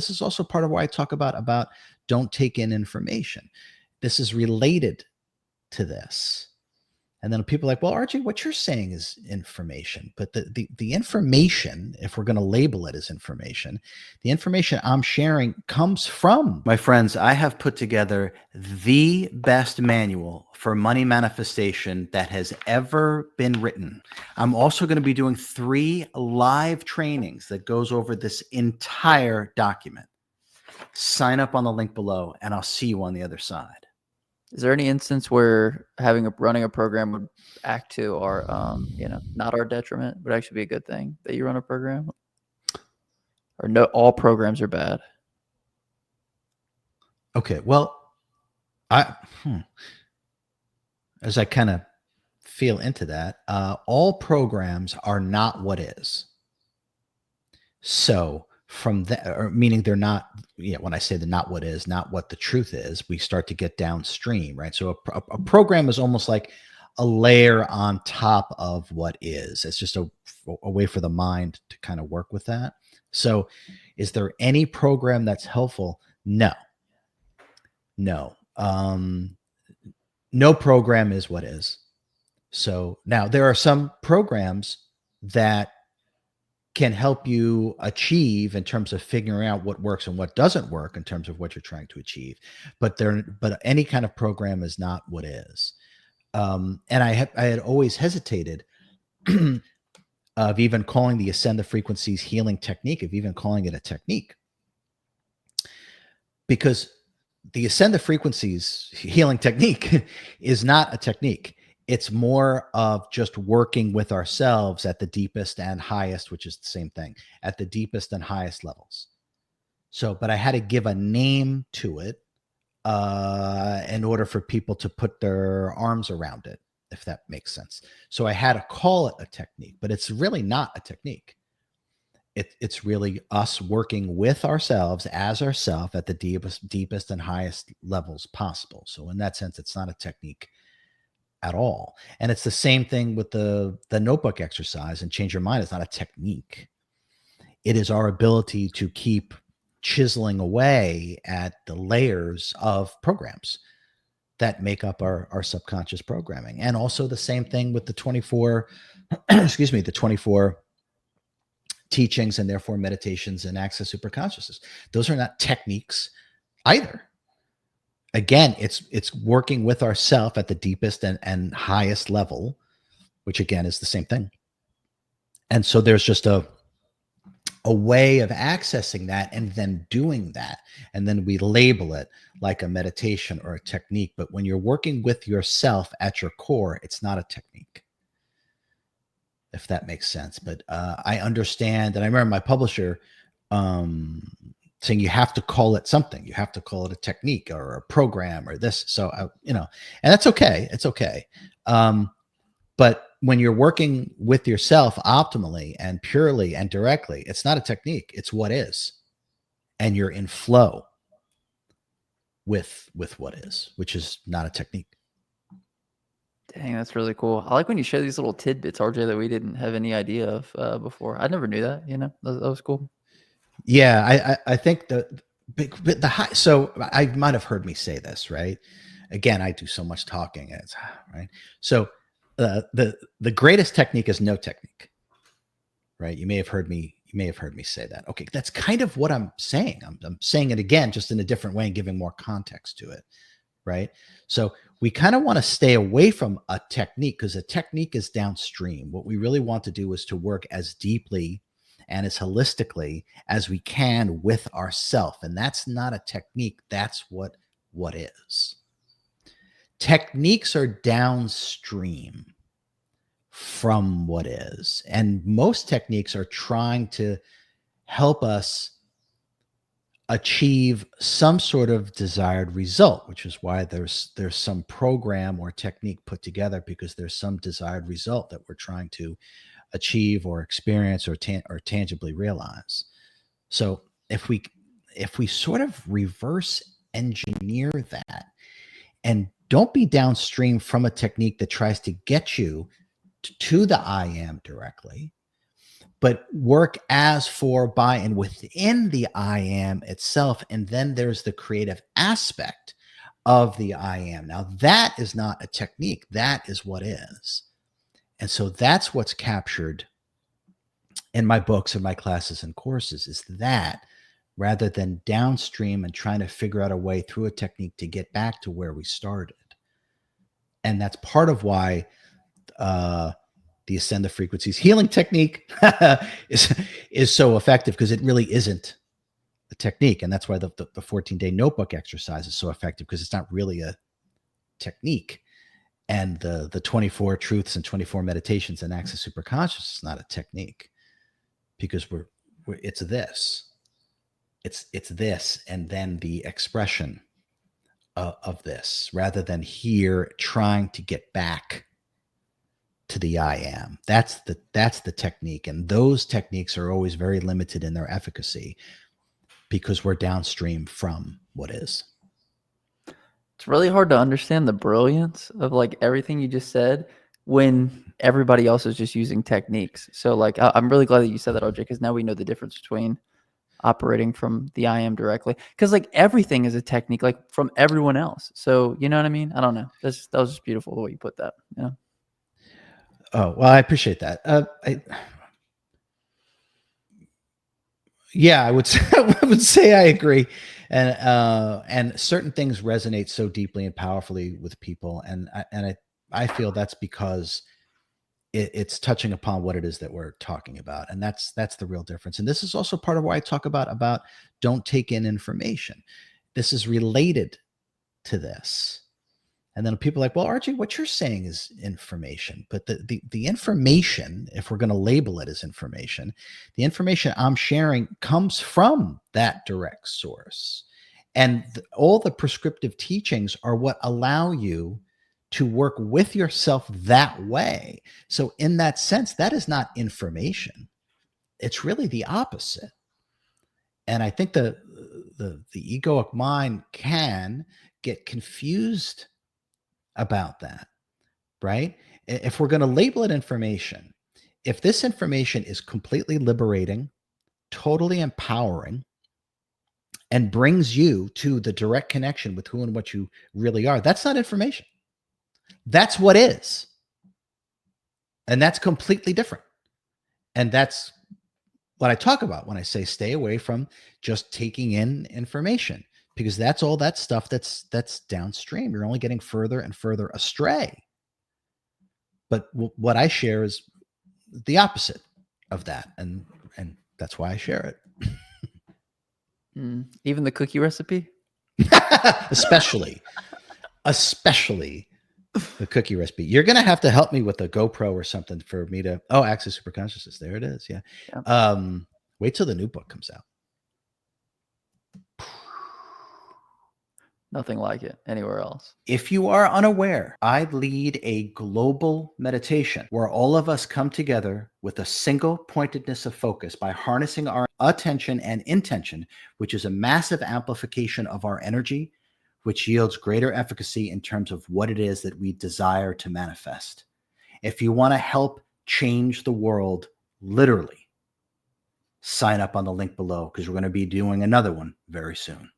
this is also part of why I talk about don't take in information. This is related to this. And then people are like, well, RJ, what you're saying is information. But the information, if we're going to label it as information, the information I'm sharing comes from. My friends, I have put together the best manual for money manifestation that has ever been written. I'm also going to be doing 3 live trainings that goes over this entire document. Sign up on the link below, and I'll see you on the other side. Is there any instance where running a program would act to our, not our detriment, would actually be a good thing that you run a program? Or no, all programs are bad? Okay, well, as I kind of feel into that, all programs are not what is. So from that, or meaning they're not, when I say they're not what is, not what the truth is, we start to get downstream, right? So a program is almost like a layer on top of what is. It's just a way for the mind to kind of work with that. So is there any program that's helpful? No. No program is what is. So now there are some programs that can help you achieve in terms of figuring out what works and what doesn't work in terms of what you're trying to achieve. But any kind of program is not what is. And I had always hesitated of even calling the Ascend the Frequencies healing technique, of even calling it a technique. Because the Ascend the Frequencies healing technique is not a technique. It's more of just working with ourselves at the deepest and highest, which is the same thing, at the deepest and highest levels. So, but I had to give a name to it in order for people to put their arms around it, if that makes sense. So I had to call it a technique, but it's really not a technique. It's really us working with ourselves as ourselves at the deepest and highest levels possible. So in that sense, it's not a technique at all. And it's the same thing with the notebook exercise and change your mind. It's not a technique. It is our ability to keep chiseling away at the layers of programs that make up our subconscious programming. And also the same thing with the 24, the 24 teachings and therefore meditations and access superconsciousness. Those are not techniques either. Again, it's working with ourself at the deepest and highest level, which again is the same thing. And so there's just a way of accessing that and then doing that. And then we label it like a meditation or a technique. But when you're working with yourself at your core, it's not a technique, if that makes sense. But I understand, and I remember my publisher saying you have to call it something. You have to call it a technique or a program or this. So, and that's okay. It's okay. But when you're working with yourself optimally and purely and directly, it's not a technique. It's what is. And you're in flow with what is, which is not a technique. Dang, that's really cool. I like when you share these little tidbits, RJ, that we didn't have any idea of before. I never knew that, that was cool. Yeah, I think the high. So I might have heard me say this, right? Again, I do so much talking, right? So the greatest technique is no technique, right? You may have heard me say that. Okay, that's kind of what I'm saying. I'm saying it again, just in a different way and giving more context to it, right? So we kind of want to stay away from a technique because a technique is downstream. What we really want to do is to work as deeply and as holistically as we can with ourself. And that's not a technique. That's what is. Techniques are downstream from what is. And most techniques are trying to help us achieve some sort of desired result, which is why there's some program or technique put together, because there's some desired result that we're trying to achieve or experience or tangibly realize. So if we sort of reverse engineer that and don't be downstream from a technique that tries to get you to the I am directly, but work as, for, by, and within the I am itself. And then there's the creative aspect of the I am. Now, that is not a technique. That is what is. And so that's what's captured in my books and my classes and courses, is that rather than downstream and trying to figure out a way through a technique to get back to where we started. And that's part of why the Ascend the Frequencies healing technique is so effective, because it really isn't a technique. And that's why the 14-day notebook exercise is so effective, because it's not really a technique. And the 24 truths and 24 meditations and access superconscious is not a technique, because it's this. It's this, and then the expression of this, rather than here trying to get back to the I am. That's the technique. And those techniques are always very limited in their efficacy, because we're downstream from what is. It's really hard to understand the brilliance of like everything you just said when everybody else is just using techniques. So like, I'm really glad that you said that, RJ, because now we know the difference between operating from the I am directly, because like everything is a technique, like from everyone else. So you know what I mean? I don't know. That was just beautiful the way you put that. Yeah. Oh, well, I appreciate that. Yeah, I would say, I agree. And certain things resonate so deeply and powerfully with people. And I feel that's because it's touching upon what it is that we're talking about. And that's the real difference. And this is also part of why I talk about don't take in information. This is related to this. And then people are like, well, RJ, what you're saying is information. But the information, if we're going to label it as information, the information I'm sharing comes from that direct source. And all the prescriptive teachings are what allow you to work with yourself that way. So in that sense, that is not information. It's really the opposite. And I think the egoic mind can get confused about that, right? If we're going to label it information, if this information is completely liberating, totally empowering, and brings you to the direct connection with who and what you really are, that's not information. That's what is. And that's completely different. And that's what I talk about when I say stay away from just taking in information, because that's all that stuff that's downstream. You're only getting further and further astray. But what I share is the opposite of that, and that's why I share it. Even the cookie recipe, especially the cookie recipe. You're gonna have to help me with a GoPro or something for me to. Oh, Access Super Consciousness. There it is. Yeah. Wait till the new book comes out. nothing like it anywhere else. If you are unaware, I lead a global meditation where all of us come together with a single pointedness of focus by harnessing our attention and intention, which is a massive amplification of our energy, which yields greater efficacy in terms of what it is that we desire to manifest. If you want to help change the world, literally, sign up on the link below, because we're going to be doing another one very soon.